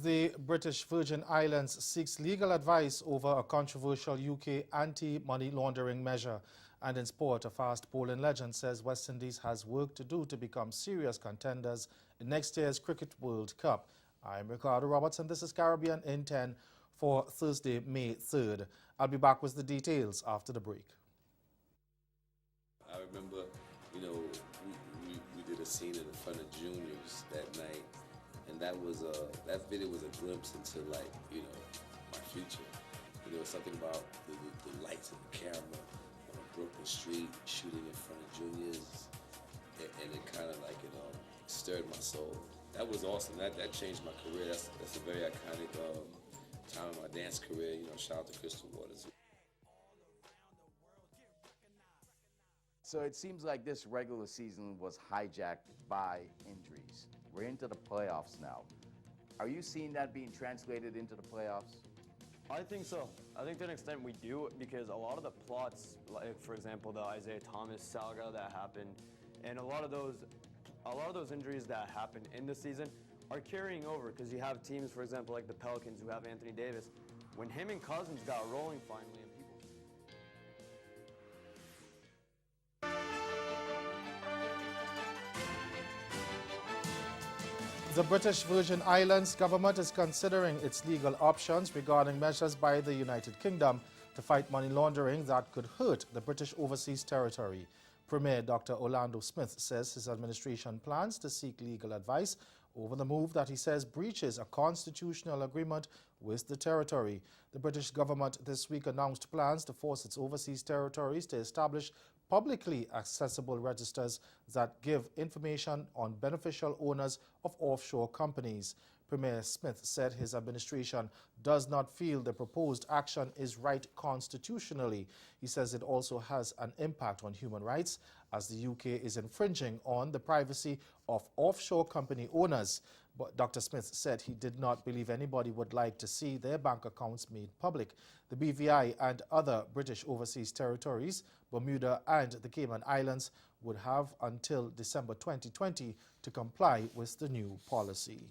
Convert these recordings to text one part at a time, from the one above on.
The British Virgin Islands seeks legal advice over a controversial UK anti-money laundering measure. And in sport, a fast bowling legend says West Indies has work to do to become serious contenders in next year's Cricket World Cup. I'm Ricardo Roberts and this is Caribbean in 10 for Thursday, May 3rd. I'll be back with the details after the break. I remember, we did a scene in front of juniors that night. And that video was a glimpse into my future. Something about the lights and the camera on a Brooklyn street, shooting in front of juniors, and it kind of stirred my soul. That was awesome. That changed my career. That's a very iconic time in my dance career. Shout out to Crystal Waters. So it seems like this regular season was hijacked by injuries. We're into the playoffs now. Are you seeing that being translated into the playoffs? I think so. I think to an extent we do, because a lot of the plots, like for example the Isaiah Thomas saga that happened, and a lot of those injuries that happened in the season are carrying over, because you have teams, for example, like the Pelicans who have Anthony Davis. When him and Cousins got rolling finally, and people. The British Virgin Islands government is considering its legal options regarding measures by the United Kingdom to fight money laundering that could hurt the British overseas territory. Premier Dr. Orlando Smith says his administration plans to seek legal advice over the move that he says breaches a constitutional agreement with the territory. The British government this week announced plans to force its overseas territories to establish publicly accessible registers that give information on beneficial owners of offshore companies. Premier Smith said his administration does not feel the proposed action is right constitutionally. He says it also has an impact on human rights, as the UK is infringing on the privacy of offshore company owners. But Dr. Smith said he did not believe anybody would like to see their bank accounts made public. The BVI and other British overseas territories, Bermuda and the Cayman Islands, would have until December 2020 to comply with the new policy.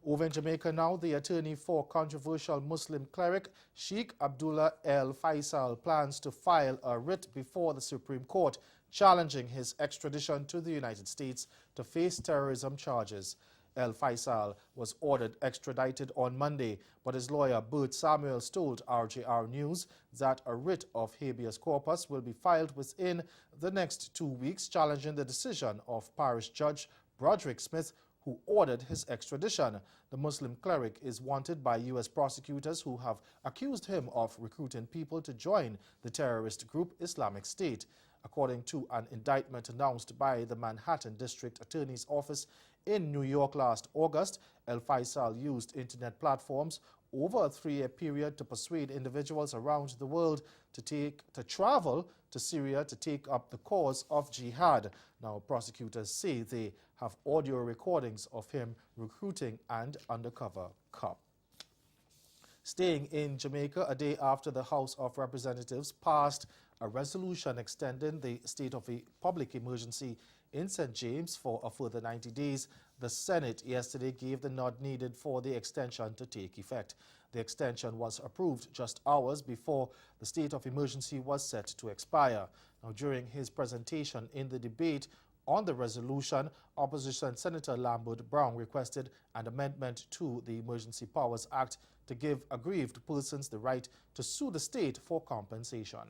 Over in Jamaica now, the attorney for controversial Muslim cleric Sheikh Abdullah El Faisal plans to file a writ before the Supreme Court challenging his extradition to the United States to face terrorism charges. El Faisal was ordered extradited on Monday, but his lawyer Bert Samuels told RJR News that a writ of habeas corpus will be filed within the next 2 weeks, challenging the decision of Parish Judge Broderick Smith, who ordered his extradition. The Muslim cleric is wanted by U.S. prosecutors who have accused him of recruiting people to join the terrorist group Islamic State. According to an indictment announced by the Manhattan District Attorney's Office in New York last August, El Faisal used internet platforms over a 3-year period to persuade individuals around the world to travel to Syria to take up the cause of jihad. Now, prosecutors say they have audio recordings of him recruiting an undercover cop. Staying in Jamaica, a day after the House of Representatives passed a resolution extending the state of a public emergency in St. James for a further 90 days, the Senate yesterday gave the nod needed for the extension to take effect. The extension was approved just hours before the state of emergency was set to expire. Now, during his presentation in the debate on the resolution, opposition Senator Lambert Brown requested an amendment to the Emergency Powers Act to give aggrieved persons the right to sue the state for compensation.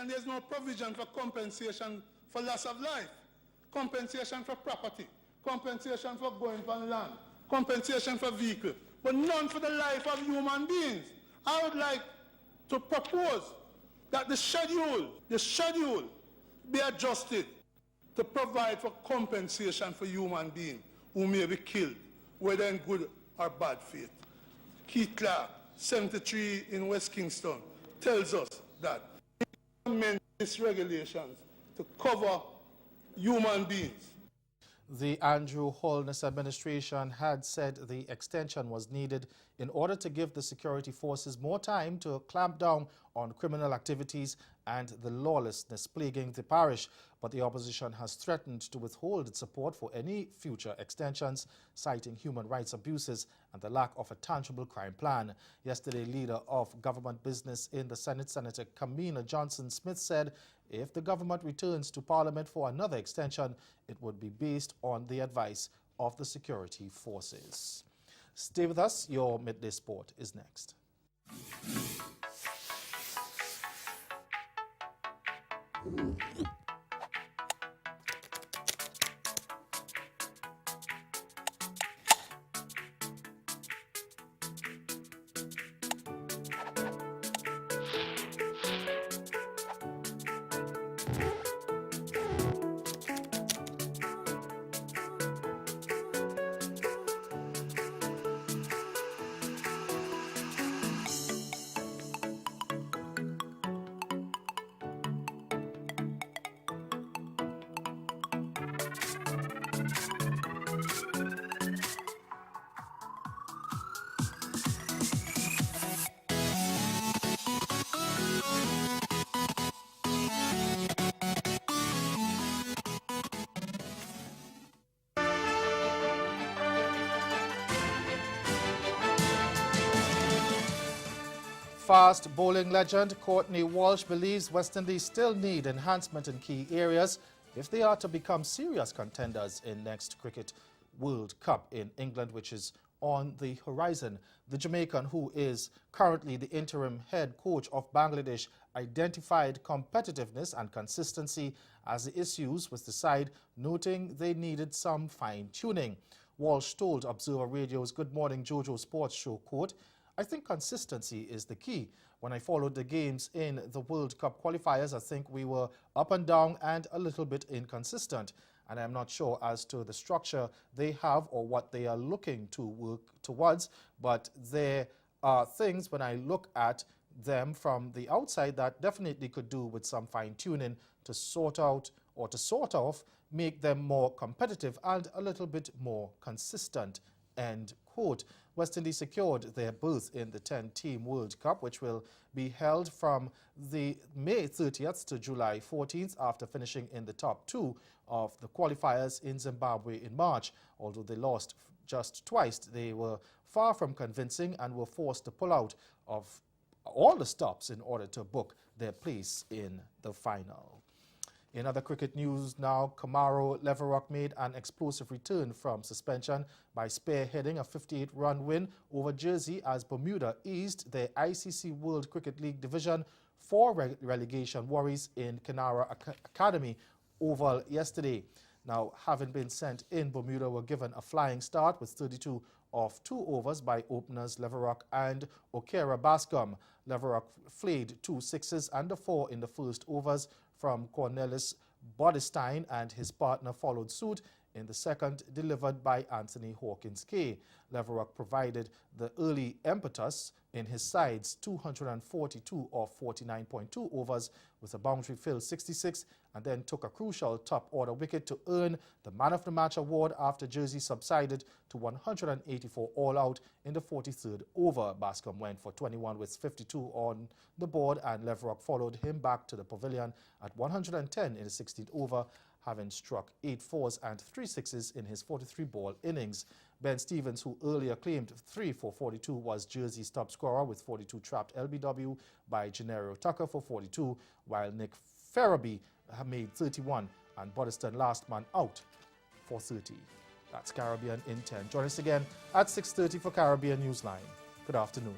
There's no provision for compensation for loss of life, compensation for property, compensation for going on land, compensation for vehicle, but none for the life of human beings. I would like to propose that the schedule be adjusted to provide for compensation for human beings who may be killed, whether in good or bad faith. Keith Clark, 73 in West Kingston, tells us that amend these regulations to cover human beings. The Andrew Holness administration had said the extension was needed in order to give the security forces more time to clamp down on criminal activities and the lawlessness plaguing the parish. But the opposition has threatened to withhold its support for any future extensions, citing human rights abuses and the lack of a tangible crime plan. Yesterday, leader of government business in the Senate, Senator Kamina Johnson-Smith, said if the government returns to Parliament for another extension, it would be based on the advice of the security forces. Stay with us. Your Midday Sport is next. Fast bowling legend Courtney Walsh believes West Indies still need enhancement in key areas if they are to become serious contenders in next Cricket World Cup in England, which is on the horizon. The Jamaican, who is currently the interim head coach of Bangladesh, identified competitiveness and consistency as the issues with the side, noting they needed some fine-tuning. Walsh told Observer Radio's Good Morning Jojo Sports Show, quote, "I think consistency is the key. When I followed the games in the World Cup qualifiers, I think we were up and down and a little bit inconsistent. And I'm not sure as to the structure they have or what they are looking to work towards, but there are things when I look at them from the outside that definitely could do with some fine-tuning to sort out or to sort of make them more competitive and a little bit more consistent," end quote. West Indies secured their berth in the 10-team World Cup, which will be held from the May 30th to July 14th after finishing in the top two of the qualifiers in Zimbabwe in March. Although they lost just twice, they were far from convincing and were forced to pull out of all the stops in order to book their place in the final. In other cricket news now, Kamaro Leverock made an explosive return from suspension by spearheading a 58-run win over Jersey as Bermuda eased their ICC World Cricket League Division 4 relegation worries in Kenara Academy Oval yesterday. Now, having been sent in, Bermuda were given a flying start with 32 of 2 overs by openers Leverock and Okera Bascom. Leverock flayed 2 sixes and a 4 in the first overs from Cornelis Bodestein, and his partner followed suit in the second, delivered by Anthony Hawkins K. Leverock provided the early impetus in his side's 242 of 49.2 overs with a boundary-filled 66, and then took a crucial top-order wicket to earn the Man of the Match award after Jersey subsided to 184 all-out in the 43rd over. Bascom went for 21 with 52 on the board, and Leverock followed him back to the pavilion at 110 in the 16th over, having struck 8 fours and 3 sixes in his 43-ball innings. Ben Stevens, who earlier claimed 3 for 42, was Jersey's top scorer with 42 trapped LBW by Gennaro Tucker for 42, while Nick Ferraby made 31 and Bodeston last man out for 30. That's Caribbean in 10. Join us again at 6:30 for Caribbean Newsline. Good afternoon.